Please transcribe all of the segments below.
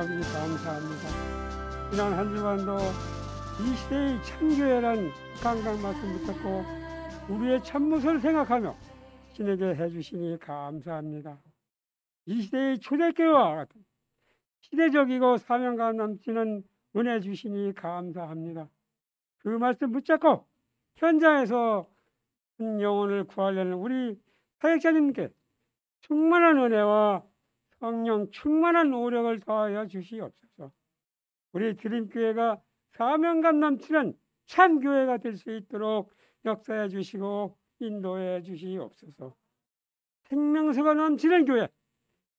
하나님 감사합니다. 지난 한 주간도 이 시대의 참교회란 강강 말씀 붙잡고 우리의 참모습을 생각하며 신에게 해주시니 감사합니다. 이 시대의 초대교회와 같은 시대적이고 사명감 넘치는 은혜 주시니 감사합니다. 그 말씀 붙잡고 현장에서 영혼을 구하려는 우리 사역자님께 충만한 은혜와 성령 충만한 노력을 더하여 주시옵소서. 우리 드림교회가 사명감 넘치는 참교회가 될 수 있도록 역사해 주시고 인도해 주시옵소서. 생명수가 넘치는 교회,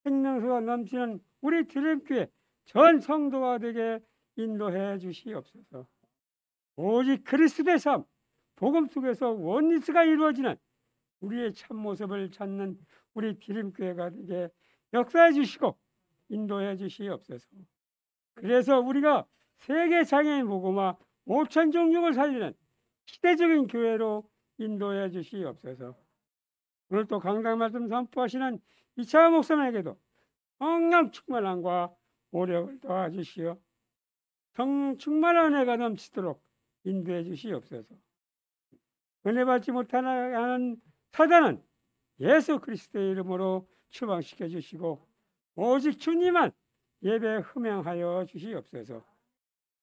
생명수가 넘치는 우리 드림교회 전 성도가 되게 인도해 주시옵소서. 오직 그리스도의 삶, 복음 속에서 원리스가 이루어지는 우리의 참모습을 찾는 우리 드림교회가 되게 역사해 주시고 인도해 주시옵소서. 그래서 우리가 세계 장애인 복음화 5천 종족을 살리는 시대적인 교회로 인도해 주시옵소서. 오늘 또 강단 말씀 선포하시는 이차원 목사님에게도 성령 충만함과 오력을 도와주시어 성령 충만한 은혜가 넘치도록 인도해 주시옵소서. 은혜 받지 못하는 사단은 예수 그리스도의 이름으로 추방시켜 주시고 오직 주님만 예배 흠양하여 주시옵소서.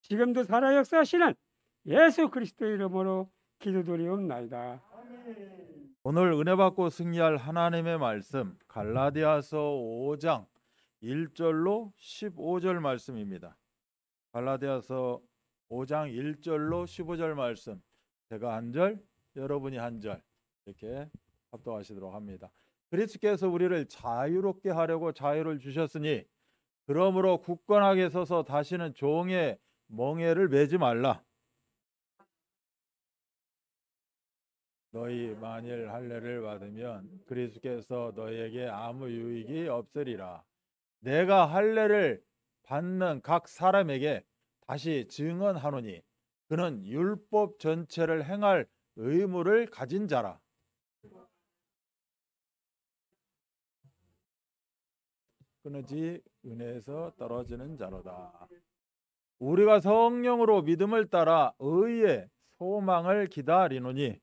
지금도 살아 역사하시는 예수 그리스도의 이름으로 기도드리옵나이다. 오늘 은혜 받고 승리할 하나님의 말씀 갈라디아서 5장 1절로 15절 말씀입니다. 갈라디아서 5장 1절로 15절 말씀, 제가 한 절, 여러분이 한 절 이렇게 합독하시도록 합니다. 그리스도께서 우리를 자유롭게 하려고 자유를 주셨으니 그러므로 굳건하게 서서 다시는 종의 멍에를 매지 말라. 너희 만일 할례를 받으면 그리스도께서 너희에게 아무 유익이 없으리라. 내가 할례를 받는 각 사람에게 다시 증언하노니 그는 율법 전체를 행할 의무를 가진 자라. 끊어지 은혜에서 떨어지는 자로다. 우리가 성령으로 믿음을 따라 의의 소망을 기다리노니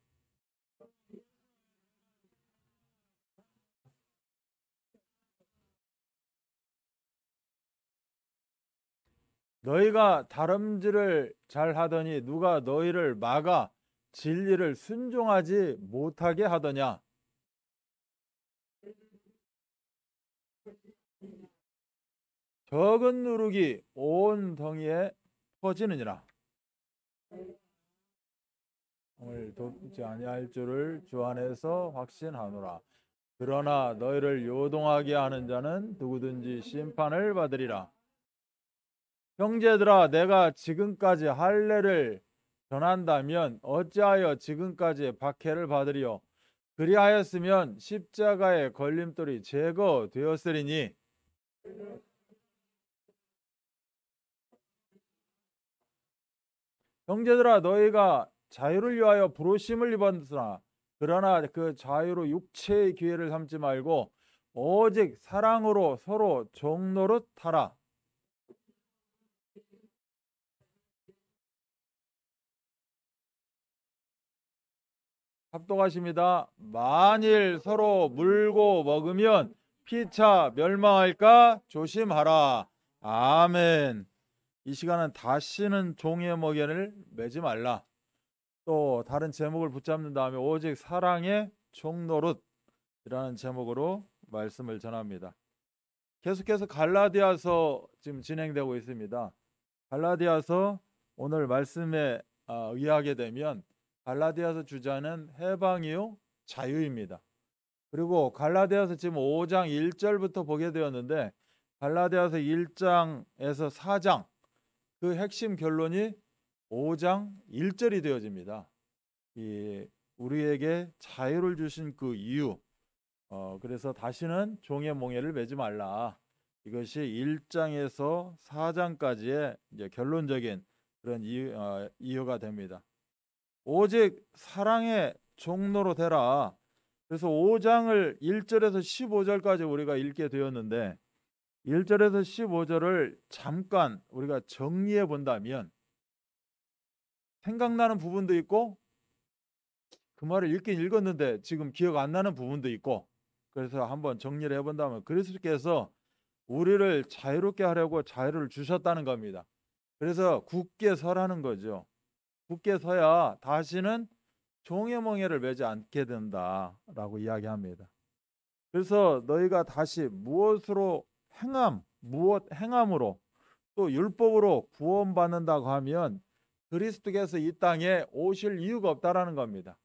너희가 다름질을 잘하더니 누가 너희를 막아 진리를 순종하지 못하게 하더냐. 적은 누룩이 온 덩이에 퍼지느니라. 오늘 돕지 아니할 줄을 주 안에서 확신하노라. 그러나 너희를 요동하게 하는 자는 누구든지 심판을 받으리라. 형제들아, 내가 지금까지 할례를 전한다면 어찌하여 지금까지 박해를 받으리요? 그리하였으면 십자가의 걸림돌이 제거되었으리니 형제들아, 너희가 자유를 위하여 부르심을 입었으나 그러나 그 자유로 육체의 기회를 삼지 말고 오직 사랑으로 서로 종노릇 하라. 합독하십니다. 만일 서로 물고 먹으면 피차 멸망할까 조심하라. 아멘. 이 시간은 다시는 종의 멍에를 매지 말라. 또 다른 제목을 붙잡는 다음에 오직 사랑의 종노릇이라는 제목으로 말씀을 전합니다. 계속해서 갈라디아서 지금 진행되고 있습니다. 갈라디아서 오늘 말씀에 의하게 되면 갈라디아서 주자는 해방이요 자유입니다. 그리고 갈라디아서 지금 5장 1절부터 보게 되었는데 갈라디아서 1장에서 4장 그 핵심 결론이 5장 1절이 되어집니다. 우리에게 자유를 주신 그 이유, 그래서 다시는 종의 멍에를 매지 말라. 이것이 1장에서 4장까지의 이제 결론적인 그런 이유가 됩니다. 오직 사랑의 종로로 되라. 그래서 5장을 1절에서 15절까지 우리가 읽게 되었는데 1절에서 15절을 잠깐 우리가 정리해 본다면 생각나는 부분도 있고 그 말을 읽긴 읽었는데 지금 기억 안 나는 부분도 있고, 그래서 한번 정리를 해본다면 그리스도께서 우리를 자유롭게 하려고 자유를 주셨다는 겁니다. 그래서 굳게 서라는 거죠. 굳게 서야 다시는 종의 멍에를 매지 않게 된다라고 이야기합니다. 그래서 너희가 다시 무엇으로 무엇 행함으로 또 율법으로 구원받는다고 하면 그리스도께서 이 땅에 오실 이유가 없다라는 겁니다.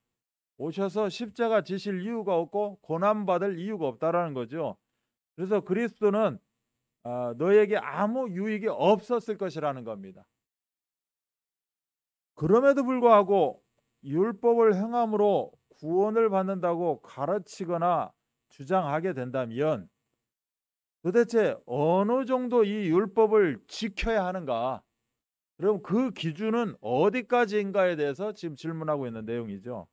오셔서 십자가 지실 이유가 없고 고난받을 이유가 없다라는 거죠. 그래서 그리스도는 너에게 아무 유익이 없었을 것이라는 겁니다. 그럼에도 불구하고 율법을 행함으로 구원을 받는다고 가르치거나 주장하게 된다면 도대체 어느 정도 이 율법을 지켜야 하는가? 그럼 그 기준은 어디까지인가에 대해서 지금 질문하고 있는 내용이죠.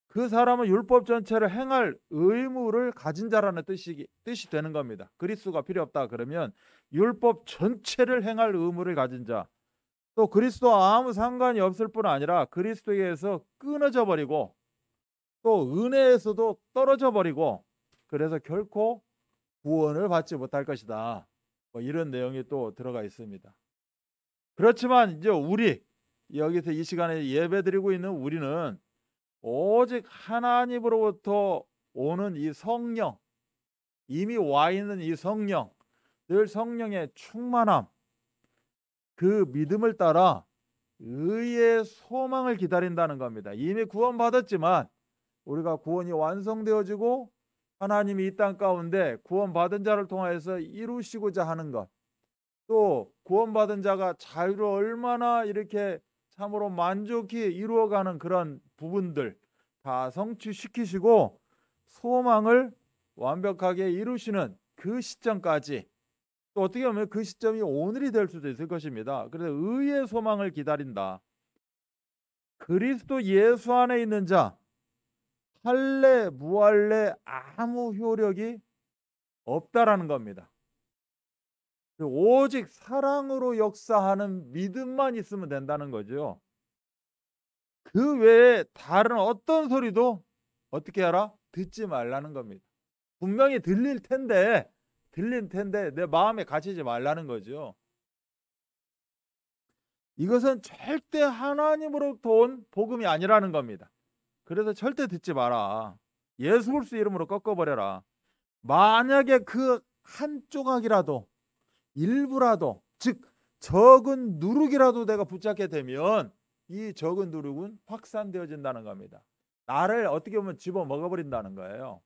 그 사람은 율법 전체를 행할 의무를 가진 자라는 뜻이 되는 겁니다. 그리스도가 필요 없다 그러면 율법 전체를 행할 의무를 가진 자, 또 그리스도와 아무 상관이 없을 뿐 아니라 그리스도에게서 끊어져 버리고 또 은혜에서도 떨어져 버리고 그래서 결코 구원을 받지 못할 것이다. 뭐 이런 내용이 또 들어가 있습니다. 그렇지만 이제 우리 여기서 이 시간에 예배드리고 있는 우리는 오직 하나님으로부터 오는 이 성령, 이미 와 있는 이 성령, 늘 성령의 충만함, 그 믿음을 따라 의의 소망을 기다린다는 겁니다. 이미 구원받았지만 우리가 구원이 완성되어지고 하나님이 이 땅 가운데 구원받은 자를 통하여서 이루시고자 하는 것, 또 구원받은 자가 자유를 얼마나 이렇게 참으로 만족히 이루어가는 그런 부분들 다 성취시키시고 소망을 완벽하게 이루시는 그 시점까지, 또 어떻게 보면 그 시점이 오늘이 될 수도 있을 것입니다. 그래서 의의 소망을 기다린다. 그리스도 예수 안에 있는 자, 할례 무할례 아무 효력이 없다라는 겁니다. 오직 사랑으로 역사하는 믿음만 있으면 된다는 거죠. 그 외에 다른 어떤 소리도 어떻게 하라? 듣지 말라는 겁니다. 분명히 들릴 텐데 내 마음에 갇히지 말라는 거죠. 이것은 절대 하나님으로부터 온 복음이 아니라는 겁니다. 그래서 절대 듣지 마라. 예수 그리스도 이름으로 꺾어버려라. 만약에 그 한 조각이라도 일부라도, 즉 적은 누룩이라도 내가 붙잡게 되면 이 적은 누룩은 확산되어진다는 겁니다. 나를 어떻게 보면 집어 먹어버린다는 거예요.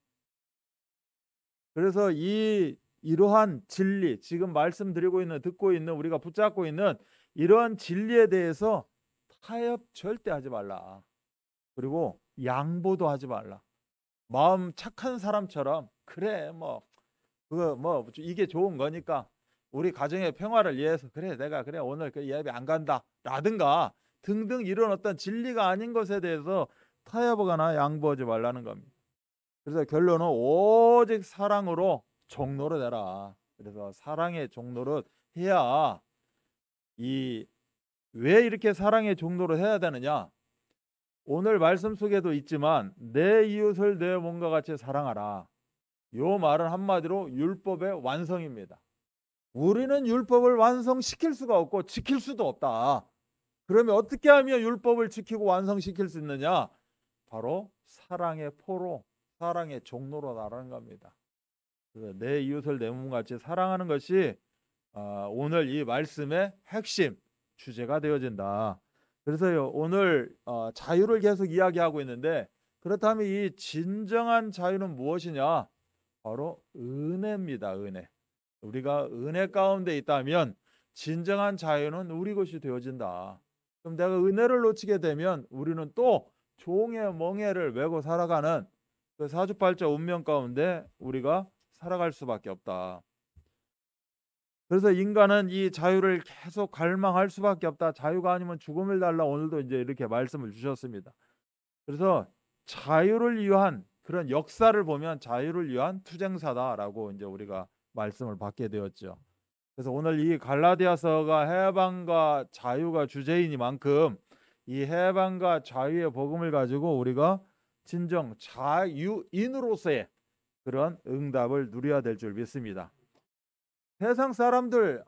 그래서 이러한 진리, 지금 말씀드리고 있는, 듣고 있는, 우리가 붙잡고 있는 이러한 진리에 대해서 타협 절대 하지 말라. 그리고 양보도 하지 말라. 마음 착한 사람처럼 그래 그거 이게 좋은 거니까 우리 가정의 평화를 위해서 그래 내가 그래 오늘 그 예배 안 간다 라든가 등등 이런 어떤 진리가 아닌 것에 대해서 타협하거나 양보하지 말라는 겁니다. 그래서 결론은 오직 사랑으로 종로를 내라. 그래서 사랑의 종로를 해야 왜 이렇게 사랑의 종로를 해야 되느냐? 오늘 말씀 속에도 있지만 내 이웃을 내 몸과 같이 사랑하라. 요 말은 한마디로 율법의 완성입니다. 우리는 율법을 완성시킬 수가 없고 지킬 수도 없다. 그러면 어떻게 하면 율법을 지키고 완성시킬 수 있느냐? 바로 사랑의 포로, 사랑의 종로로 나가는 겁니다. 그래서 내 이웃을 내 몸같이 사랑하는 것이 오늘 이 말씀의 핵심 주제가 되어진다. 그래서 오늘 자유를 계속 이야기하고 있는데, 그렇다면 이 진정한 자유는 무엇이냐? 바로 은혜입니다. 은혜. 우리가 은혜 가운데 있다면 진정한 자유는 우리 것이 되어진다. 그럼 내가 은혜를 놓치게 되면 우리는 또 종의 멍에를 메고 살아가는 그 사주팔자 운명 가운데 우리가 살아갈 수밖에 없다. 그래서 인간은 이 자유를 계속 갈망할 수밖에 없다. 자유가 아니면 죽음을 달라. 오늘도 이제 이렇게 말씀을 주셨습니다. 그래서 자유를 위한 그런 역사를 보면 자유를 위한 투쟁사다라고 이제 우리가 말씀을 받게 되었죠. 그래서 오늘 이 갈라디아서가 해방과 자유가 주제이니만큼 이 해방과 자유의 복음을 가지고 우리가 진정 자유인으로서의 그런 응답을 누려야 될 줄 믿습니다. 세상 사람들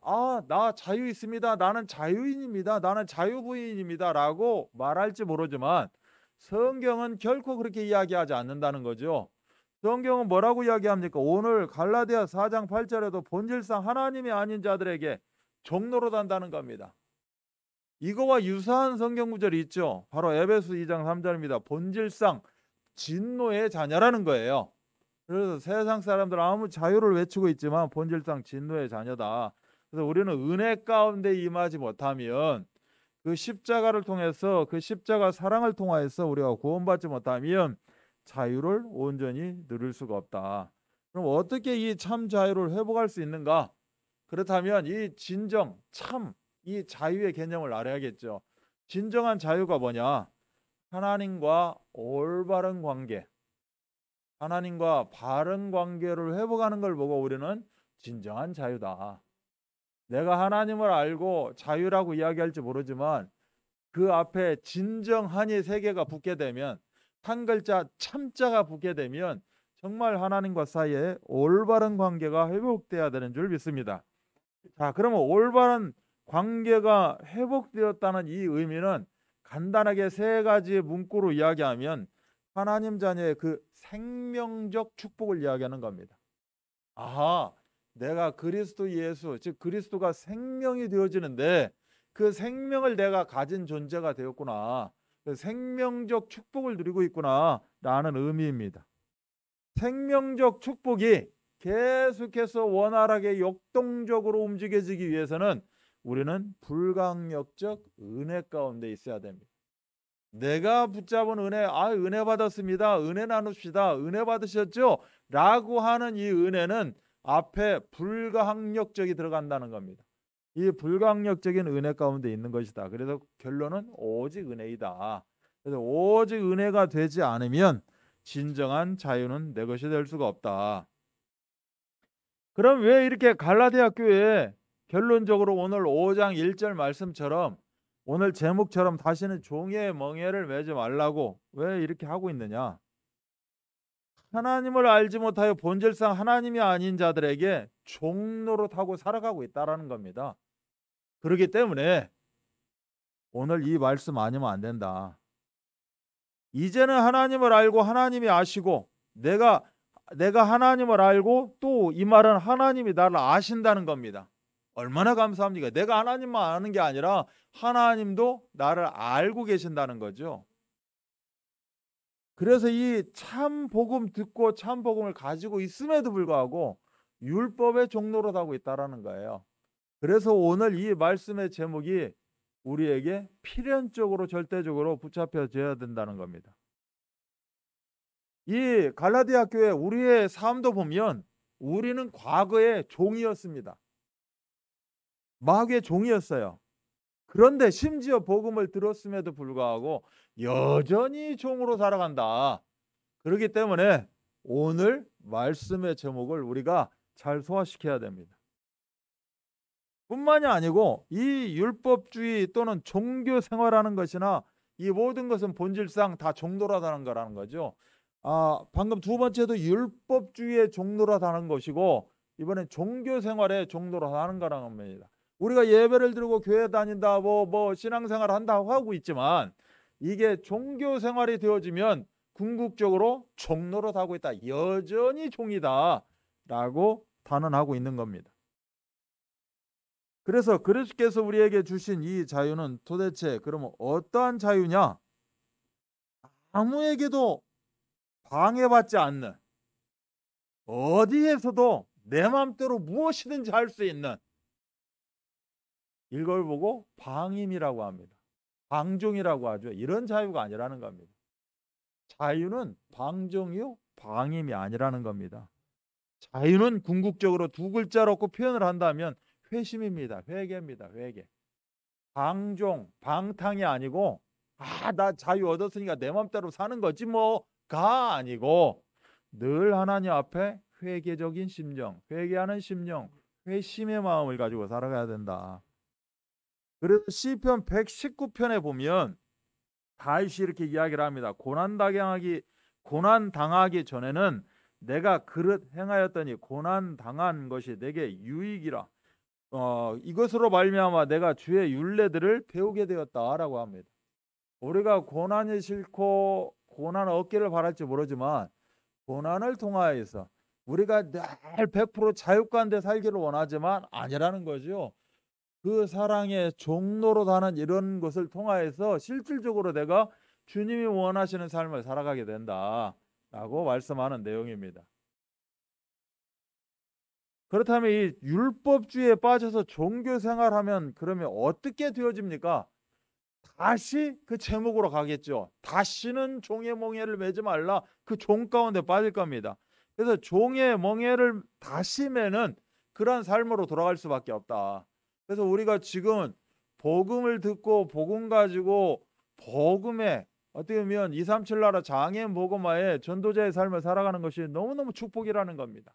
나 자유 있습니다. 나는 자유인입니다. 나는 자유부인입니다. 라고 말할지 모르지만 성경은 결코 그렇게 이야기하지 않는다는 거죠. 성경은 뭐라고 이야기합니까? 오늘 갈라디아 4장 8절에도 본질상 하나님이 아닌 자들에게 종노릇 한다는 겁니다. 이거와 유사한 성경 구절이 있죠. 바로 에베소 2장 3절입니다. 본질상 진노의 자녀라는 거예요. 그래서 세상 사람들 아무 자유를 외치고 있지만 본질상 진노의 자녀다. 그래서 우리는 은혜 가운데 임하지 못하면 그 십자가를 통해서 그 십자가 사랑을 통하여서 우리가 구원받지 못하면 자유를 온전히 누릴 수가 없다. 그럼 어떻게 이 참 자유를 회복할 수 있는가? 그렇다면 이 진정 참 이 자유의 개념을 알아야겠죠. 진정한 자유가 뭐냐? 하나님과 올바른 관계, 하나님과 바른 관계를 회복하는 걸 보고 우리는 진정한 자유다. 내가 하나님을 알고 자유라고 이야기할지 모르지만 그 앞에 진정한이 세 개가 붙게 되면, 한 글자 참자가 붙게 되면 정말 하나님과 사이에 올바른 관계가 회복돼야 되는 줄 믿습니다. 자, 그러면 올바른 관계가 회복되었다는 이 의미는 간단하게 세 가지 문구로 이야기하면 하나님 자녀의 그 생명적 축복을 이야기하는 겁니다. 내가 그리스도 예수, 즉 그리스도가 생명이 되어지는데 그 생명을 내가 가진 존재가 되었구나. 그 생명적 축복을 누리고 있구나 라는 의미입니다. 생명적 축복이 계속해서 원활하게 역동적으로 움직여지기 위해서는 우리는 불강력적 은혜 가운데 있어야 됩니다. 내가 붙잡은 은혜, 은혜 받았습니다. 은혜 나눕시다. 은혜 받으셨죠? 라고 하는 이 은혜는 앞에 불강력적이 들어간다는 겁니다. 이 불강력적인 은혜 가운데 있는 것이다. 그래서 결론은 오직 은혜이다. 그래서 오직 은혜가 되지 않으면 진정한 자유는 내 것이 될 수가 없다. 그럼 왜 이렇게 갈라디아 교회에 결론적으로 오늘 5장 1절 말씀처럼 오늘 제목처럼 다시는 종의 멍에를 매지 말라고 왜 이렇게 하고 있느냐? 하나님을 알지 못하여 본질상 하나님이 아닌 자들에게 종노릇하고 살아가고 있다라는 겁니다. 그렇기 때문에 오늘 이 말씀 아니면 안 된다. 이제는 하나님을 알고 하나님이 아시고 내가 하나님을 알고 또 이 말은 하나님이 나를 아신다는 겁니다. 얼마나 감사합니까? 내가 하나님만 아는 게 아니라 하나님도 나를 알고 계신다는 거죠. 그래서 이 참 복음 듣고 참 복음을 가지고 있음에도 불구하고 율법의 종노릇하고 있다라는 거예요. 그래서 오늘 이 말씀의 제목이 우리에게 필연적으로 절대적으로 붙잡혀져야 된다는 겁니다. 이 갈라디아 교회 우리의 삶도 보면 우리는 과거에 종이었습니다. 마귀의 종이었어요. 그런데 심지어 복음을 들었음에도 불구하고 여전히 종으로 살아간다. 그렇기 때문에 오늘 말씀의 제목을 우리가 잘 소화시켜야 됩니다. 뿐만이 아니고 이 율법주의 또는 종교 생활하는 것이나 이 모든 것은 본질상 다 종노릇하는 거라는 거죠. 방금 두 번째도 율법주의의 종노릇하는 것이고 이번엔 종교 생활에 종노릇하는 거라는 겁니다. 우리가 예배를 드리고 교회 다닌다, 뭐 신앙생활 한다고 하고 있지만 이게 종교 생활이 되어지면 궁극적으로 종노릇하고 있다. 여전히 종이다 라고 단언하고 있는 겁니다. 그래서 그리스도께서 우리에게 주신 이 자유는 도대체 그러면 어떠한 자유냐? 아무에게도 방해받지 않는, 어디에서도 내 마음대로 무엇이든지 할 수 있는, 이걸 보고 방임이라고 합니다. 방종이라고 하죠. 이런 자유가 아니라는 겁니다. 자유는 방종이요 방임이 아니라는 겁니다. 자유는 궁극적으로 두 글자로 표현을 한다면 회심입니다. 회개입니다. 회개. 방종, 방탕이 아니고 나 자유 얻었으니까 내 맘대로 사는 거지 뭐가 아니고 늘 하나님 앞에 회개적인 심령, 회개하는 심령, 회심의 마음을 가지고 살아가야 된다. 그래서 시편 119편에 보면 다윗이 이렇게 이야기를 합니다. 고난 당하기 전에는 내가 그릇 행하였더니 고난 당한 것이 내게 유익이라. 이것으로 말미암아 내가 주의 율례들을 배우게 되었다라고 합니다. 우리가 고난이 싫고 고난 얻기를 바랄지 모르지만 고난을 통하여서 우리가 늘 100% 자유가운데 살기를 원하지만 아니라는 거죠. 그 사랑의 종로로 가는 이런 것을 통하여서 실질적으로 내가 주님이 원하시는 삶을 살아가게 된다라고 말씀하는 내용입니다. 그렇다면 이 율법주의에 빠져서 종교 생활하면 그러면 어떻게 되어집니까? 다시 그 제목으로 가겠죠. 다시는 종의 멍에를 매지 말라. 그 종 가운데 빠질 겁니다. 그래서 종의 멍에를 다시 매는 그러한 삶으로 돌아갈 수밖에 없다. 그래서 우리가 지금 복음을 듣고 복음 가지고 복음에 어떻게 보면 237 나라 장애인 복음화에 전도자의 삶을 살아가는 것이 너무너무 축복이라는 겁니다.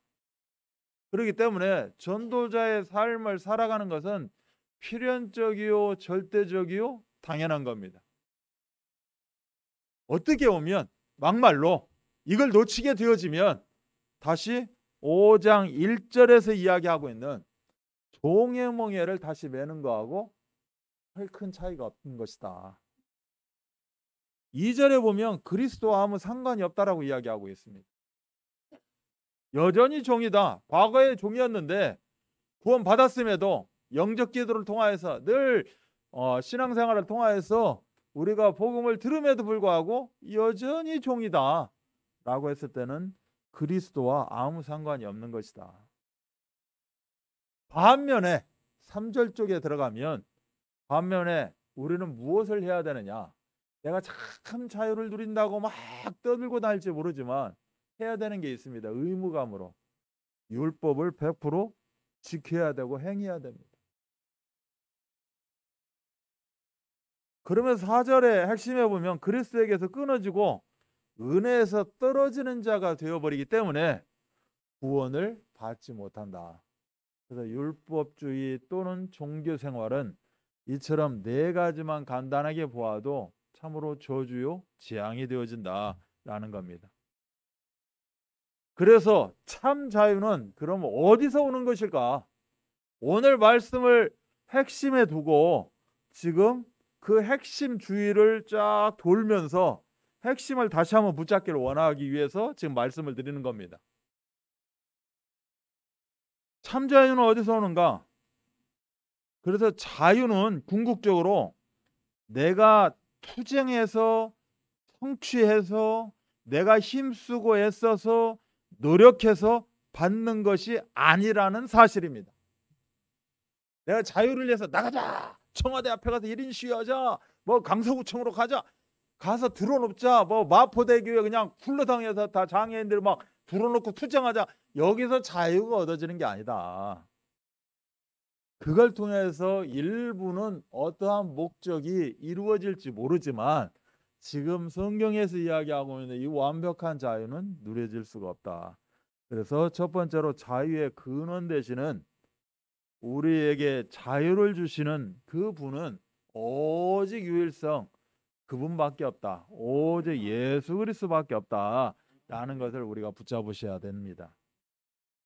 그렇기 때문에 전도자의 삶을 살아가는 것은 필연적이요 절대적이요 당연한 겁니다. 어떻게 보면 막말로 이걸 놓치게 되어지면 다시 5장 1절에서 이야기하고 있는 종의 멍에를 다시 매는 거하고 큰 차이가 없는 것이다. 2절에 보면 그리스도와 아무 상관이 없다라고 이야기하고 있습니다. 여전히 종이다. 과거에 종이었는데 구원 받았음에도 영적 기도를 통하여서 늘 신앙생활을 통하여서 우리가 복음을 들음에도 불구하고 여전히 종이다 라고 했을 때는 그리스도와 아무 상관이 없는 것이다. 반면에 3절 쪽에 들어가면 반면에 우리는 무엇을 해야 되느냐? 내가 참 자유를 누린다고 막 떠들고 다닐지 모르지만 해야 되는 게 있습니다. 의무감으로 율법을 100% 지켜야 되고 행해야 됩니다. 그러면서 4절의 핵심에 보면 그리스도에게서 끊어지고 은혜에서 떨어지는 자가 되어버리기 때문에 구원을 받지 못한다. 그래서 율법주의 또는 종교 생활은 이처럼 4가지만 간단하게 보아도 참으로 저주요 재앙이 되어진다라는 겁니다. 그래서 참 자유는 그럼 어디서 오는 것일까? 오늘 말씀을 핵심에 두고 지금 그 핵심 주의를 쫙 돌면서 핵심을 다시 한번 붙잡기를 원하기 위해서 지금 말씀을 드리는 겁니다. 참 자유는 어디서 오는가? 그래서 자유는 궁극적으로 내가 투쟁해서 성취해서 내가 힘쓰고 애써서 노력해서 받는 것이 아니라는 사실입니다. 내가 자유를 위해서 나가자, 청와대 앞에 가서 1인 시위하자, 뭐 강서구청으로 가서 들어놓자, 뭐 마포대교에 그냥 굴러다녀서 다 장애인들 막 들어놓고 투쟁하자, 여기서 자유가 얻어지는 게 아니다. 그걸 통해서 일부는 어떠한 목적이 이루어질지 모르지만 지금 성경에서 이야기하고 있는 이 완벽한 자유는 누려질 수가 없다. 그래서 첫 번째로 자유의 근원 되시는 우리에게 자유를 주시는 그분은 오직 유일성 그분밖에 없다. 오직 예수 그리스도밖에 없다라는 것을 우리가 붙잡으셔야 됩니다.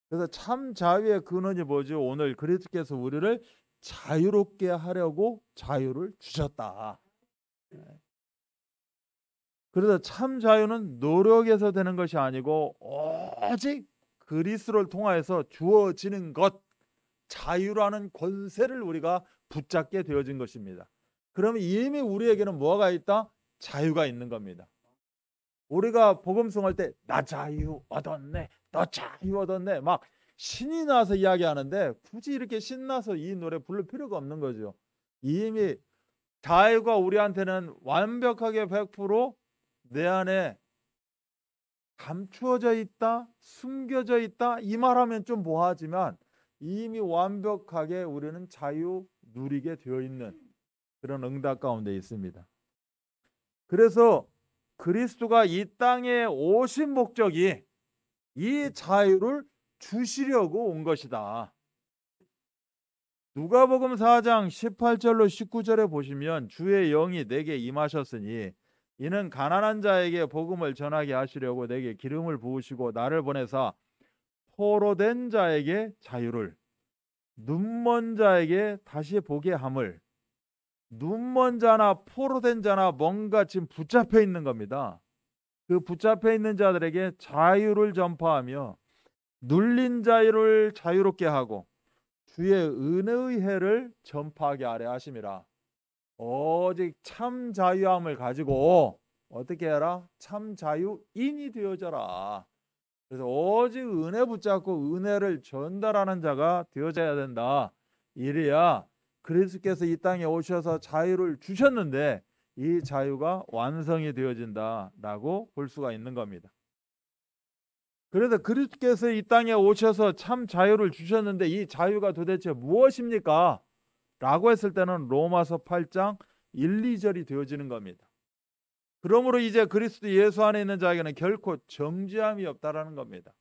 그래서 참 자유의 근원이 뭐죠? 오늘 그리스도께서 우리를 자유롭게 하려고 자유를 주셨다. 그래서 참 자유는 노력에서 되는 것이 아니고 오직 그리스도를 통하여서 주어지는 것, 자유라는 권세를 우리가 붙잡게 되어진 것입니다. 그러면 이미 우리에게는 뭐가 있다? 자유가 있는 겁니다. 우리가 복음송할 때 나 자유 얻었네, 너 자유 얻었네 막 신이 나서 이야기하는데 굳이 이렇게 신나서 이 노래 부를 필요가 없는 거죠. 이미 자유가 우리한테는 완벽하게 100% 내 안에 감추어져 있다, 숨겨져 있다, 이 말하면 좀 모호하지만 이미 완벽하게 우리는 자유 누리게 되어 있는 그런 응답 가운데 있습니다. 그래서 그리스도가 이 땅에 오신 목적이 이 자유를 주시려고 온 것이다. 누가복음 4장 18절로 19절에 보시면 주의 영이 내게 임하셨으니 이는 가난한 자에게 복음을 전하게 하시려고 내게 기름을 부으시고 나를 보내사 포로된 자에게 자유를, 눈먼 자에게 다시 보게 함을. 눈먼 자나 포로된 자나 뭔가 지금 붙잡혀 있는 겁니다. 그 붙잡혀 있는 자들에게 자유를 전파하며 눌린 자유를 자유롭게 하고 주의 은혜의 해를 전파하게 하려 하심이라. 오직 참 자유함을 가지고 어떻게 해라? 참 자유인이 되어져라. 그래서 오직 은혜 붙잡고 은혜를 전달하는 자가 되어져야 된다. 이래야 그리스도께서 이 땅에 오셔서 자유를 주셨는데 이 자유가 완성이 되어진다라고 볼 수가 있는 겁니다. 그래서 그리스도께서 이 땅에 오셔서 참 자유를 주셨는데 이 자유가 도대체 무엇입니까? 라고 했을 때는 로마서 8장 1, 2절이 되어지는 겁니다. 그러므로 이제 그리스도 예수 안에 있는 자에게는 결코 정죄함이 없다라는 겁니다.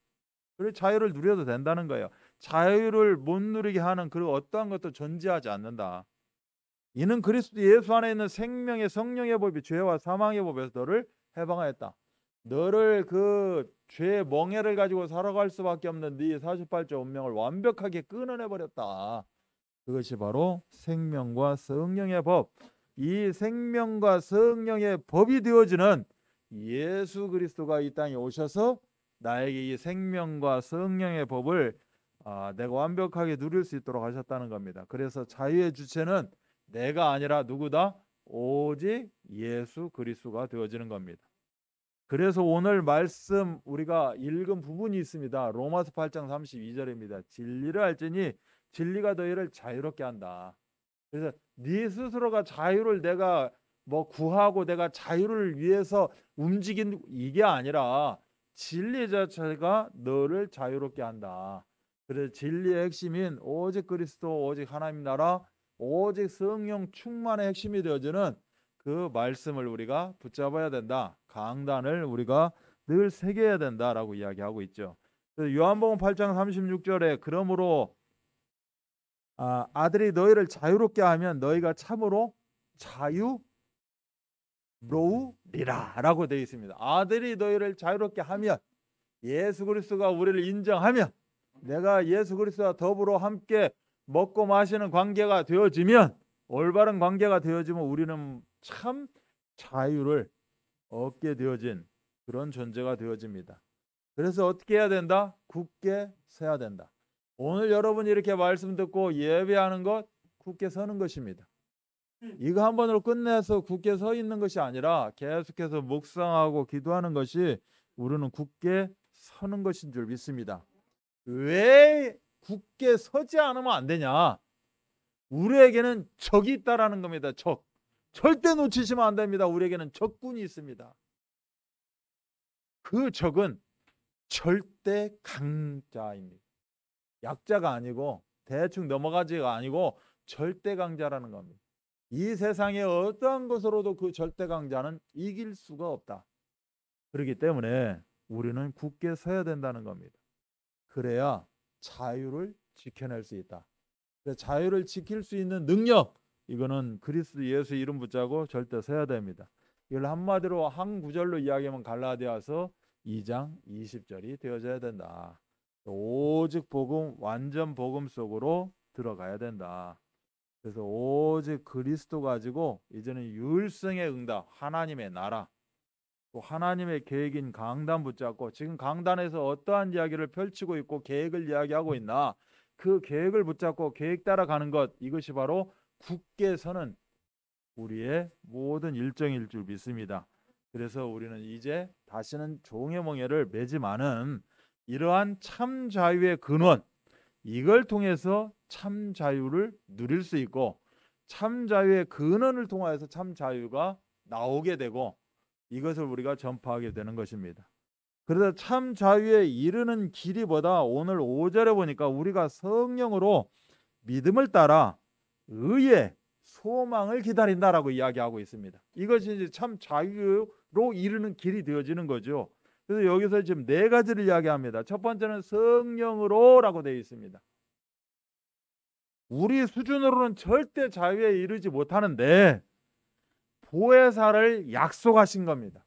그래서 자유를 누려도 된다는 거예요. 자유를 못 누리게 하는 그 어떠한 것도 존재하지 않는다. 이는 그리스도 예수 안에 있는 생명의 성령의 법이 죄와 사망의 법에서 너를 해방하였다. 너를 그 죄의 멍에를 가지고 살아갈 수밖에 없는 네 48조 운명을 완벽하게 끊어내버렸다. 그것이 바로 생명과 성령의 법. 이 생명과 성령의 법이 되어지는 예수 그리스도가 이 땅에 오셔서 나에게 이 생명과 성령의 법을 내가 완벽하게 누릴 수 있도록 하셨다는 겁니다. 그래서 자유의 주체는 내가 아니라 누구다? 오직 예수 그리스도가 되어지는 겁니다. 그래서 오늘 말씀 우리가 읽은 부분이 있습니다. 로마서 8장 32절입니다. 진리를 알지니 진리가 너희를 자유롭게 한다. 그래서 네 스스로가 자유를 내가 구하고 내가 자유를 위해서 움직인 이게 아니라 진리 자체가 너를 자유롭게 한다. 그래서 진리의 핵심인 오직 그리스도, 오직 하나님 나라, 오직 성령 충만의 핵심이 되어지는 그 말씀을 우리가 붙잡아야 된다. 강단을 우리가 늘 새겨야 된다라고 이야기하고 있죠. 요한복음 8장 36절에 그러므로 아들이 너희를 자유롭게 하면 너희가 참으로 자유로우리라 라고 되어 있습니다. 아들이 너희를 자유롭게 하면, 예수 그리스도가 우리를 인정하면, 내가 예수 그리스도와 더불어 함께 먹고 마시는 관계가 되어지면, 올바른 관계가 되어지면 우리는 참 자유를 얻게 되어진 그런 존재가 되어집니다. 그래서 어떻게 해야 된다? 굳게 서야 된다. 오늘 여러분이 이렇게 말씀 듣고 예배하는 것, 굳게 서는 것입니다. 이거 한 번으로 끝내서 굳게 서 있는 것이 아니라 계속해서 묵상하고 기도하는 것이 우리는 굳게 서는 것인 줄 믿습니다. 왜 굳게 서지 않으면 안 되냐? 우리에게는 적이 있다라는 겁니다. 적. 절대 놓치시면 안 됩니다. 우리에게는 적군이 있습니다. 그 적은 절대 강자입니다. 약자가 아니고 대충 넘어가지가 아니고 절대 강자라는 겁니다. 이 세상의 어떠한 것으로도 그 절대 강자는 이길 수가 없다. 그렇기 때문에 우리는 굳게 서야 된다는 겁니다. 그래야 자유를 지켜낼 수 있다. 자유를 지킬 수 있는 능력, 이거는 그리스도 예수 이름 붙잡고 절대 서야 됩니다. 이걸 한마디로 한 구절로 이야기하면 갈라디아서 2장 20절이 되어져야 된다. 오직 복음, 완전 복음 속으로 들어가야 된다. 그래서 오직 그리스도 가지고 이제는 율성의 응답, 하나님의 나라, 또 하나님의 계획인 강단 붙잡고, 지금 강단에서 어떠한 이야기를 펼치고 있고 계획을 이야기하고 있나, 그 계획을 붙잡고 계획 따라 가는 것, 이것이 바로 굳게 서는 우리의 모든 일정일 줄 믿습니다. 그래서 우리는 이제 다시는 종의 멍에를 매지 마는 이러한 참 자유의 근원, 이걸 통해서 참 자유를 누릴 수 있고, 참 자유의 근원을 통하여서 참 자유가 나오게 되고, 이것을 우리가 전파하게 되는 것입니다. 그래서 참 자유에 이르는 길이보다 오늘 5절에 보니까 우리가 성령으로 믿음을 따라 의의 소망을 기다린다라고 이야기하고 있습니다. 이것이 이제 참 자유로 이르는 길이 되어지는 거죠. 그래서 여기서 지금 네 가지를 이야기합니다. 첫 번째는 성령으로라고 되어 있습니다. 우리 수준으로는 절대 자유에 이르지 못하는데 보혜사를 약속하신 겁니다.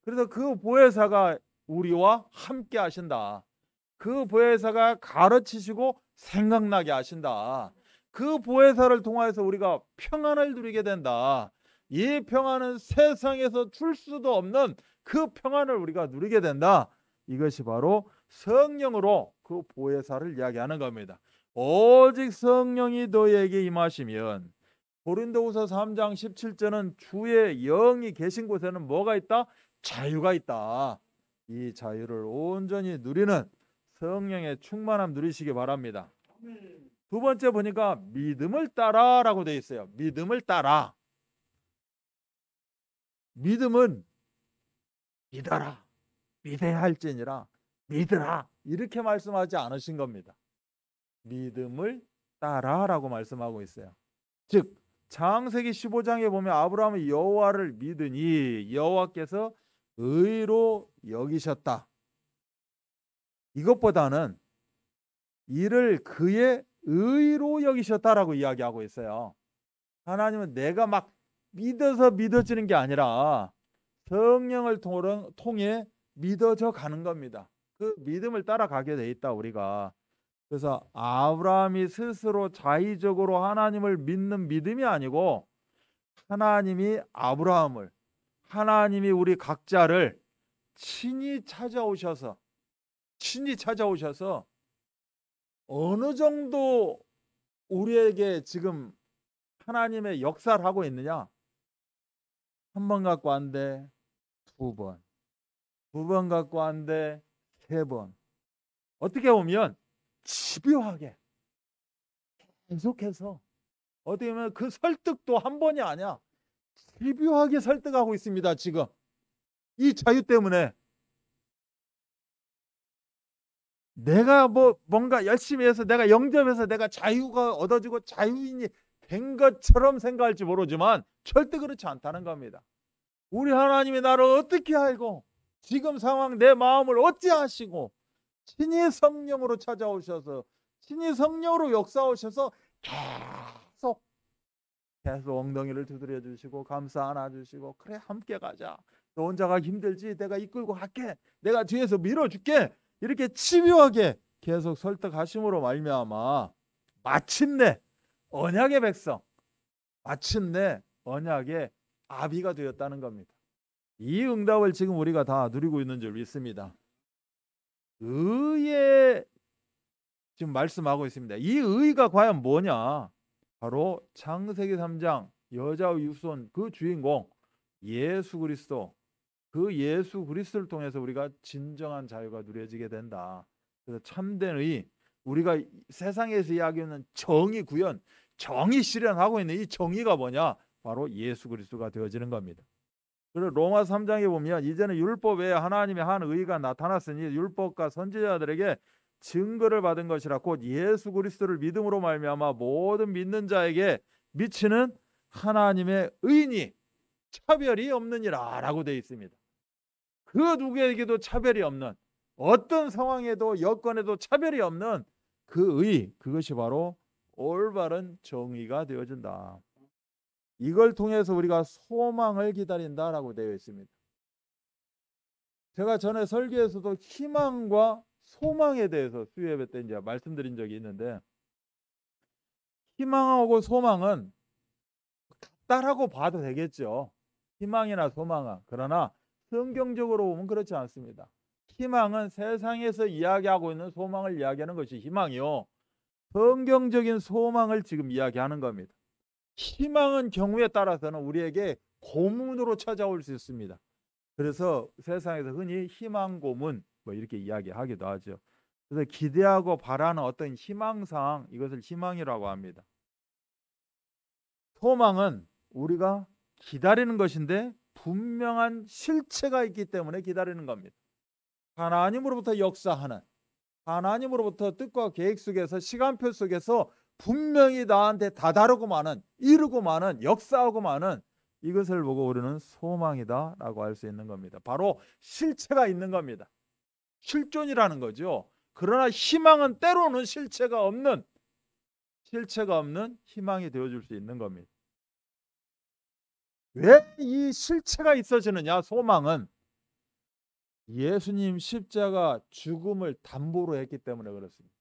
그래서 그 보혜사가 우리와 함께 하신다. 그 보혜사가 가르치시고 생각나게 하신다. 그 보혜사를 통하여서 우리가 평안을 누리게 된다. 이 평안은 세상에서 줄 수도 없는 그 평안을 우리가 누리게 된다. 이것이 바로 성령으로 그 보혜사를 이야기하는 겁니다. 오직 성령이 너희에게 임하시면, 고린도후서 3장 17절은 주의 영이 계신 곳에는 뭐가 있다? 자유가 있다. 이 자유를 온전히 누리는 성령의 충만함 누리시기 바랍니다. 두 번째 보니까 믿음을 따라라고 되어 있어요. 믿음을 따라. 믿음은 믿어라, 믿어야 할지니라, 믿으라 이렇게 말씀하지 않으신 겁니다. 믿음을 따라라고 말씀하고 있어요. 즉 창세기 15장에 보면 아브라함이 여호와를 믿으니 여호와께서 의로 여기셨다. 이것보다는 이를 그의 의로 여기셨다라고 이야기하고 있어요. 하나님은 내가 막 믿어서 믿어지는 게 아니라 성령을 통해 믿어져 가는 겁니다. 그 믿음을 따라가게 돼 있다 우리가. 그래서 아브라함이 스스로 자의적으로 하나님을 믿는 믿음이 아니고 하나님이 아브라함을, 하나님이 우리 각자를 친히 찾아오셔서 어느 정도 우리에게 지금 하나님의 역사를 하고 있느냐? 한 번 갖고 안 돼, 두 번 갖고 안 돼, 세 번. 어떻게 보면 집요하게 계속해서, 어떻게 보면 그 설득도 한 번이 아니야. 집요하게 설득하고 있습니다. 지금 이 자유 때문에 내가 뭔가 열심히 해서 내가 영접해서 내가 자유가 얻어지고 자유인이 된 것처럼 생각할지 모르지만 절대 그렇지 않다는 겁니다. 우리 하나님이 나를 어떻게 알고 지금 상황 내 마음을 어찌하시고 친히 성령으로 찾아오셔서 친히 성령으로 역사하셔서 계속 엉덩이를 두드려 주시고 감싸 안아 주시고, 그래 함께 가자, 너 혼자 가기 힘들지, 내가 이끌고 갈게, 내가 뒤에서 밀어줄게, 이렇게 집요하게 계속 설득하심으로 말미암아 마침내 언약의 백성, 마침내 언약의 아비가 되었다는 겁니다. 이 응답을 지금 우리가 다 누리고 있는 줄 믿습니다. 의에 지금 말씀하고 있습니다. 이 의가 과연 뭐냐? 바로 창세기 3장 여자의 유손 그 주인공 예수 그리스도, 그 예수 그리스도를 통해서 우리가 진정한 자유가 누려지게 된다. 그래서 참된 의, 우리가 세상에서 이야기하는 정의 구현, 정의 실현하고 있는 이 정의가 뭐냐? 바로 예수 그리스도가 되어지는 겁니다. 그리고 로마 3장에 보면 이제는 율법 외에 하나님의 한 의가 나타났으니 율법과 선지자들에게 증거를 받은 것이라 곧 예수 그리스도를 믿음으로 말미암아 모든 믿는 자에게 미치는 하나님의 의인이 차별이 없느니라 라고 되어 있습니다. 그 누구에게도 차별이 없는, 어떤 상황에도 여건에도 차별이 없는 그 의, 그것이 바로 올바른 정의가 되어진다. 이걸 통해서 우리가 소망을 기다린다라고 되어 있습니다. 제가 전에 설교에서도 희망과 소망에 대해서 수요예배 때 이제 말씀드린 적이 있는데, 희망하고 소망은 같다라고 봐도 되겠죠. 희망이나 소망은. 그러나 성경적으로 보면 그렇지 않습니다. 희망은 세상에서 이야기하고 있는 소망을 이야기하는 것이 희망이요, 성경적인 소망을 지금 이야기하는 겁니다. 희망은 경우에 따라서는 우리에게 고문으로 찾아올 수 있습니다. 그래서 세상에서 흔히 희망 고문 이렇게 이야기하기도 하죠. 그래서 기대하고 바라는 어떤 희망사항, 이것을 희망이라고 합니다. 소망은 우리가 기다리는 것인데 분명한 실체가 있기 때문에 기다리는 겁니다. 하나님으로부터 역사하는, 하나님으로부터 뜻과 계획 속에서 시간표 속에서 분명히 나한테 다다르고 마는, 이루고 마는, 역사하고 마는 이것을 보고 우리는 소망이다라고 할 수 있는 겁니다. 바로 실체가 있는 겁니다. 실존이라는 거죠. 그러나 희망은 때로는 실체가 없는 희망이 되어줄 수 있는 겁니다. 왜 이 실체가 있어지느냐? 소망은 예수님 십자가 죽음을 담보로 했기 때문에 그렇습니다.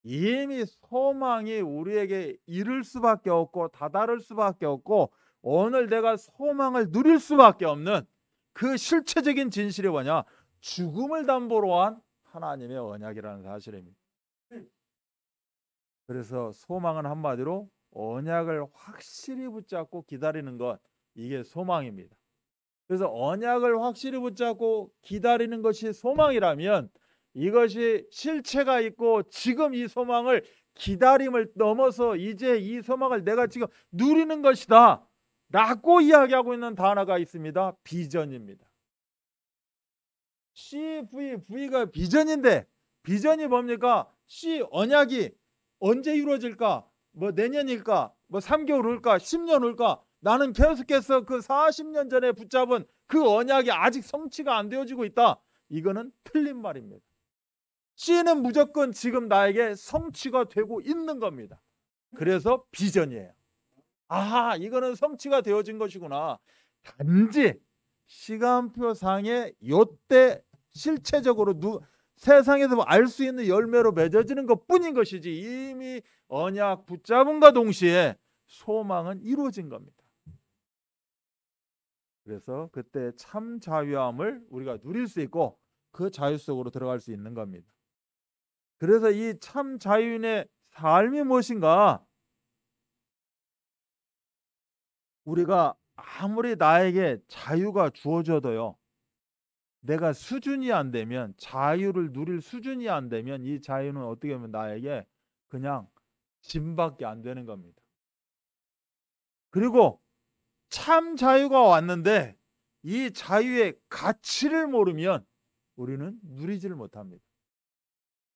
이미 소망이 우리에게 이를 수밖에 없고 다다를 수밖에 없고 오늘 내가 소망을 누릴 수밖에 없는 그 실체적인 진실이 뭐냐? 죽음을 담보로 한 하나님의 언약이라는 사실입니다. 그래서 소망은 한마디로 언약을 확실히 붙잡고 기다리는 것, 이게 소망입니다. 그래서 언약을 확실히 붙잡고 기다리는 것이 소망이라면 이것이 실체가 있고 지금 이 소망을 기다림을 넘어서 이제 이 소망을 내가 지금 누리는 것이다 라고 이야기하고 있는 단어가 있습니다. 비전입니다. V가 비전인데 비전이 뭡니까? 언약이 언제 이루어질까? 뭐 내년일까? 뭐 3개월 후일까? 10년 후일까? 나는 계속해서 그 40년 전에 붙잡은 그 언약이 아직 성취가 안 되어지고 있다. 이거는 틀린 말입니다. C는 무조건 지금 나에게 성취가 되고 있는 겁니다. 그래서 비전이에요. 아, 이거는 성취가 되어진 것이구나. 단지 시간표상에 요때 실체적으로 세상에서 알 수 있는 열매로 맺어지는 것뿐인 것이지 이미 언약 붙잡음과 동시에 소망은 이루어진 겁니다. 그래서 그때 참 자유함을 우리가 누릴 수 있고 그 자유 속으로 들어갈 수 있는 겁니다. 그래서 이 참 자유인의 삶이 무엇인가? 우리가 아무리 나에게 자유가 주어져도요, 내가 수준이 안 되면, 자유를 누릴 수준이 안 되면 이 자유는 어떻게 보면 나에게 그냥 짐밖에 안 되는 겁니다. 그리고 참 자유가 왔는데 이 자유의 가치를 모르면 우리는 누리지를 못합니다.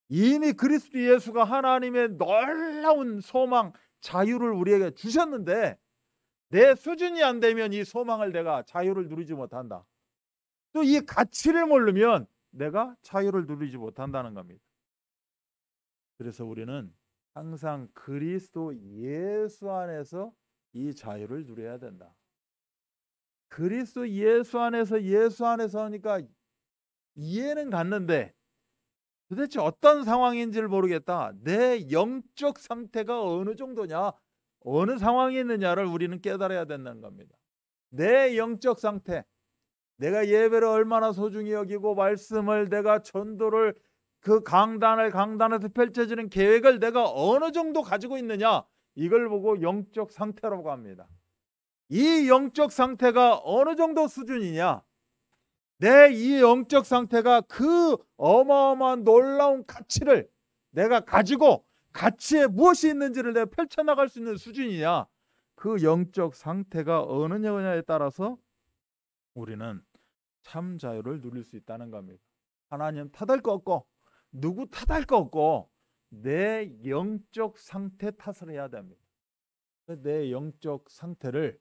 이미 그리스도 예수가 하나님의 놀라운 소망, 자유를 우리에게 주셨는데 내 수준이 안 되면 이 소망을 내가 자유를 누리지 못한다. 또 이 가치를 모르면 내가 자유를 누리지 못한다는 겁니다. 그래서 우리는 항상 그리스도 예수 안에서 이 자유를 누려야 된다. 그리스도 예수 안에서 하니까 이해는 갔는데 도대체 어떤 상황인지를 모르겠다. 내 영적 상태가 어느 정도냐, 어느 상황에 있느냐를 우리는 깨달아야 된다는 겁니다. 내 영적 상태, 내가 예배를 얼마나 소중히 여기고 말씀을 내가 전도를 그 강단에서 펼쳐지는 계획을 내가 어느 정도 가지고 있느냐, 이걸 보고 영적 상태라고 합니다. 이 영적 상태가 어느 정도 수준이냐, 내 이 영적 상태가 그 어마어마한 놀라운 가치를 내가 가지고 가치에 무엇이 있는지를 내가 펼쳐나갈 수 있는 수준이냐, 그 영적 상태가 어느 냐에 따라서 우리는 참 자유를 누릴 수 있다는 겁니다. 하나님 탓할 거 없고 누구 탓할 거 없고 내 영적 상태 탓을 해야 됩니다. 내 영적 상태를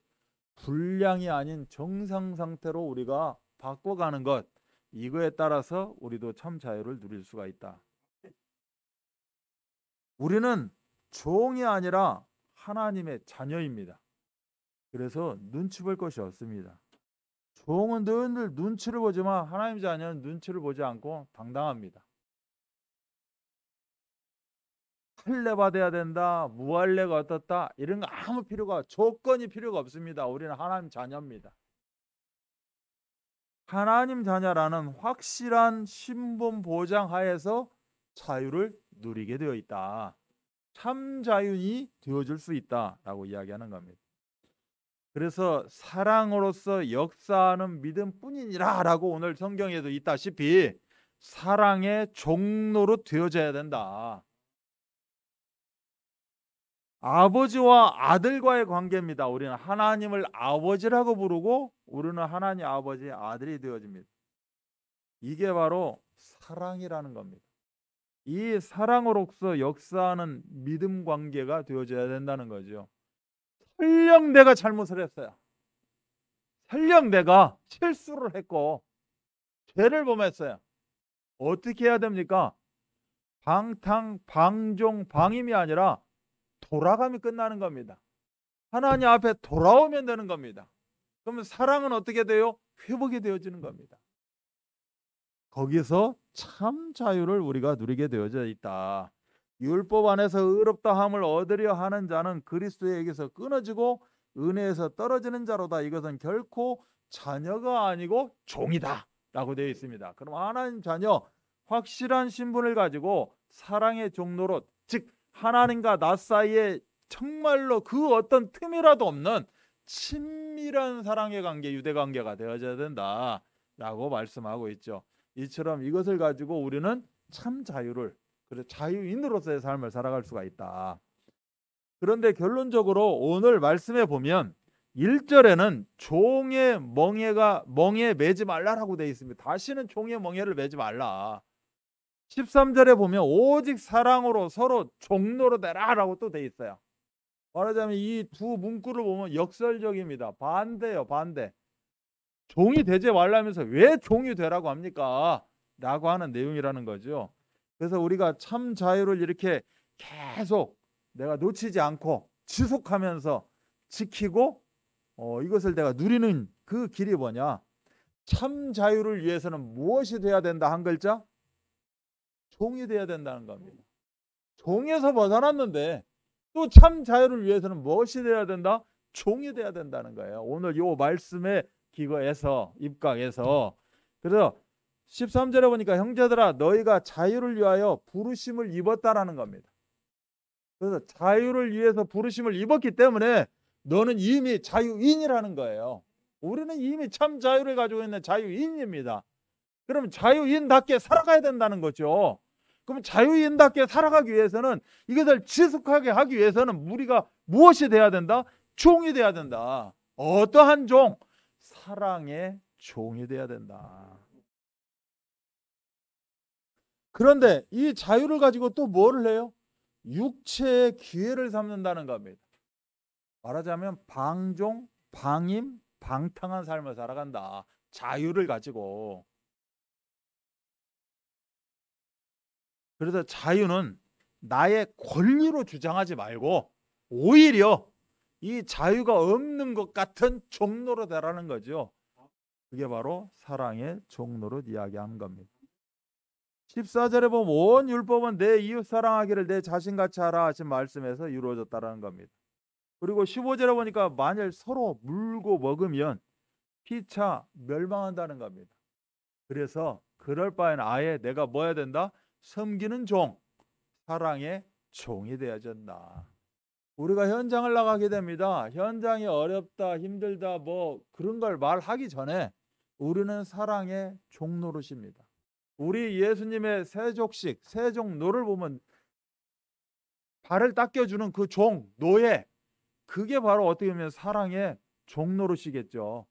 불량이 아닌 정상 상태로 우리가 바꿔가는 것, 이거에 따라서 우리도 참 자유를 누릴 수가 있다. 우리는 종이 아니라 하나님의 자녀입니다. 그래서 눈치 볼 것이 없습니다. 종은 늘 눈치를 보지만 하나님 자녀는 눈치를 보지 않고 당당합니다. 할례 받아야 된다, 무할례가 어떻다, 이런 거 아무 필요가, 조건이 필요가 없습니다. 우리는 하나님 자녀입니다. 하나님 자녀라는 확실한 신분 보장 하에서 자유를 누리게 되어 있다. 참 자유인이 되어줄 수 있다라고 이야기하는 겁니다. 그래서 사랑으로서 역사하는 믿음뿐이니라 라고 오늘 성경에도 있다시피 사랑의 종로로 되어져야 된다. 아버지와 아들과의 관계입니다. 우리는 하나님을 아버지라고 부르고 우리는 하나님 아버지의 아들이 되어집니다. 이게 바로 사랑이라는 겁니다. 이 사랑으로서 역사하는 믿음 관계가 되어져야 된다는 거죠. 설령 내가 잘못을 했어요. 설령 내가 실수를 했고 죄를 범했어요. 어떻게 해야 됩니까? 방탕, 방종, 방임이 아니라 돌아가면 끝나는 겁니다. 하나님 앞에 돌아오면 되는 겁니다. 그러면 사랑은 어떻게 돼요? 회복이 되어지는 겁니다. 거기서 참 자유를 우리가 누리게 되어져 있다. 율법 안에서 의롭다 함을 얻으려 하는 자는 그리스도에게서 끊어지고 은혜에서 떨어지는 자로다. 이것은 결코 자녀가 아니고 종이다 라고 되어 있습니다. 그럼 하나님 자녀, 확실한 신분을 가지고 사랑의 종로로, 즉 하나님과 나 사이에 정말로 그 어떤 틈이라도 없는 친밀한 사랑의 관계, 유대 관계가 되어져야 된다 라고 말씀하고 있죠. 이처럼 이것을 가지고 우리는 참 자유를, 그래서 자유인으로서의 삶을 살아갈 수가 있다. 그런데 결론적으로 오늘 말씀에 보면 1절에는 종의 멍에 매지 말라라고 되어 있습니다. 다시는 종의 멍에를 매지 말라. 13절에 보면 오직 사랑으로 서로 종로로 되라라고 또 되어 있어요. 말하자면 이 두 문구를 보면 역설적입니다. 반대예요, 반대. 종이 되지 말라면서 왜 종이 되라고 합니까? 라고 하는 내용이라는 거죠. 그래서 우리가 참 자유를 이렇게 계속 내가 놓치지 않고 지속하면서 지키고 이것을 내가 누리는 그 길이 뭐냐? 참 자유를 위해서는 무엇이 돼야 된다? 한 글자? 종이 돼야 된다는 겁니다. 종에서 벗어났는데 또 참 자유를 위해서는 무엇이 돼야 된다? 종이 돼야 된다는 거예요. 오늘 이 말씀에 기거해서 입각해서, 그래서 13절에 보니까 형제들아 너희가 자유를 위하여 부르심을 입었다라는 겁니다. 그래서 자유를 위해서 부르심을 입었기 때문에 너는 이미 자유인이라는 거예요. 우리는 이미 참 자유를 가지고 있는 자유인입니다. 그럼 자유인답게 살아가야 된다는 거죠. 그럼 자유인답게 살아가기 위해서는, 이것을 지속하게 하기 위해서는 우리가 무엇이 돼야 된다? 종이 돼야 된다. 어떠한 종? 사랑의 종이 돼야 된다. 그런데 이 자유를 가지고 또 뭐를 해요? 육체의 기회를 삼는다는 겁니다. 말하자면 방종, 방임, 방탕한 삶을 살아간다. 자유를 가지고. 그래서 자유는 나의 권리로 주장하지 말고 오히려 이 자유가 없는 것 같은 종로로 되라는 거죠. 그게 바로 사랑의 종로로 이야기하는 겁니다. 14절에 보면 온 율법은 내 이웃 사랑하기를 내 자신같이 하라 하신 말씀에서 이루어졌다는 겁니다. 그리고 15절에 보니까 만일 서로 물고 먹으면 피차 멸망한다는 겁니다. 그래서 그럴 바에는 아예 내가 뭐 해야 된다? 섬기는 종, 사랑의 종이 되어야 된다. 우리가 현장을 나가게 됩니다. 현장이 어렵다, 힘들다, 뭐 그런 걸 말하기 전에 우리는 사랑의 종 노릇입니다. 우리 예수님의 세족식, 세종노를 보면 발을 닦여주는 그 종, 노예, 그게 바로 어떻게 보면 사랑의 종 노릇이겠죠.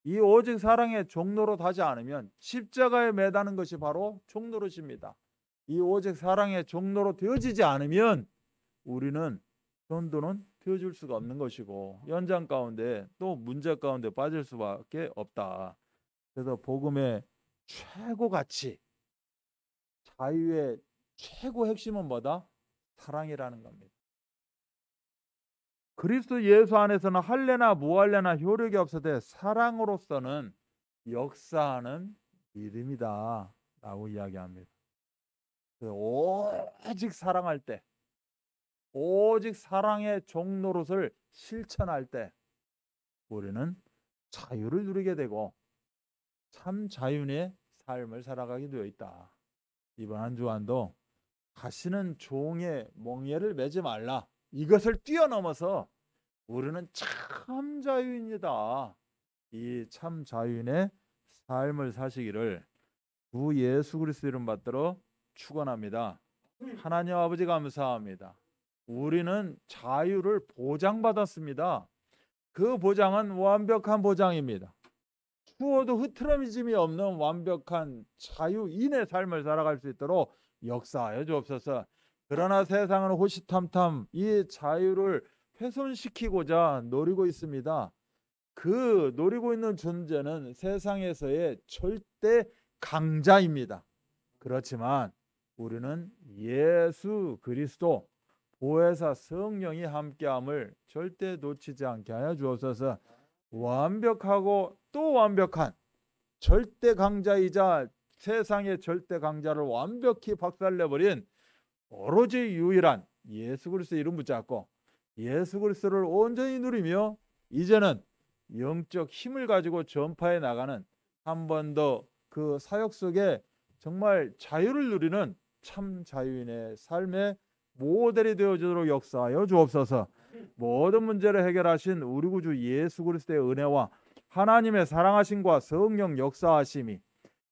이 오직 사랑의 종 노릇 하지 않으면 십자가에 매다는 것이 바로 종 노릇입니다. 이 오직 사랑의 종 노릇 되어지지 않으면 우리는 전도는 되어줄 수가 없는 것이고 현장 가운데 또 문제 가운데 빠질 수밖에 없다. 그래서 복음의 최고 가치, 자유의 최고 핵심은 뭐다? 사랑이라는 겁니다. 그리스도 예수 안에서는 할례나 무할례나 효력이 없어도 사랑으로서는 역사하는 믿음이다 라고 이야기합니다. 오직 사랑할 때, 오직 사랑의 종 노릇을 실천할 때 우리는 자유를 누리게 되고 참 자유의 삶을 살아가게 되어 있다. 이번 한 주간도 다시는 종의 멍에를 매지 말라. 이것을 뛰어넘어서 우리는 참 자유인이다. 이 참 자유인의 삶을 사시기를 주 예수 그리스도 이름 받들어 축원합니다. 하나님 아버지 감사합니다. 우리는 자유를 보장받았습니다. 그 보장은 완벽한 보장입니다. 추워도 흐트러짐이 없는 완벽한 자유인의 삶을 살아갈 수 있도록 역사하여 주옵소서. 그러나 세상은 호시탐탐 이 자유를 훼손시키고자 노리고 있습니다. 그 노리고 있는 존재는 세상에서의 절대 강자입니다. 그렇지만 우리는 예수 그리스도 보혜사 성령이 함께함을 절대 놓치지 않게 하여 주옵소서. 완벽하고 또 완벽한 절대 강자이자 세상의 절대 강자를 완벽히 박살내버린 오로지 유일한 예수 그리스도 이름 붙잡고 예수 그리스도를 온전히 누리며 이제는 영적 힘을 가지고 전파해 나가는 한 번 더 그 사역 속에 정말 자유를 누리는 참 자유인의 삶의 모델이 되어주도록 역사하여 주옵소서. 모든 문제를 해결하신 우리 구주 예수 그리스도의 은혜와 하나님의 사랑하심과 성령 역사하심이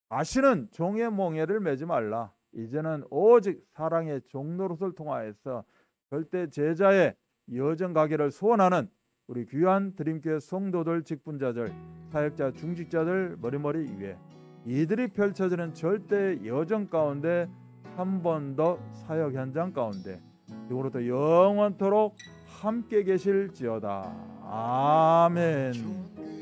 아시는 종의 몽해를 매지 말라. 이제는 오직 사랑의 종노릇을 통하여서 절대 제자의 여정 가기를 소원하는 우리 귀한 드림교회 성도들, 직분자들, 사역자, 중직자들 머리머리 위에 이들이 펼쳐지는 절대 여정 가운데 한 번 더 사역 현장 가운데 지금부터 영원토록 함께 계실지어다. 아멘.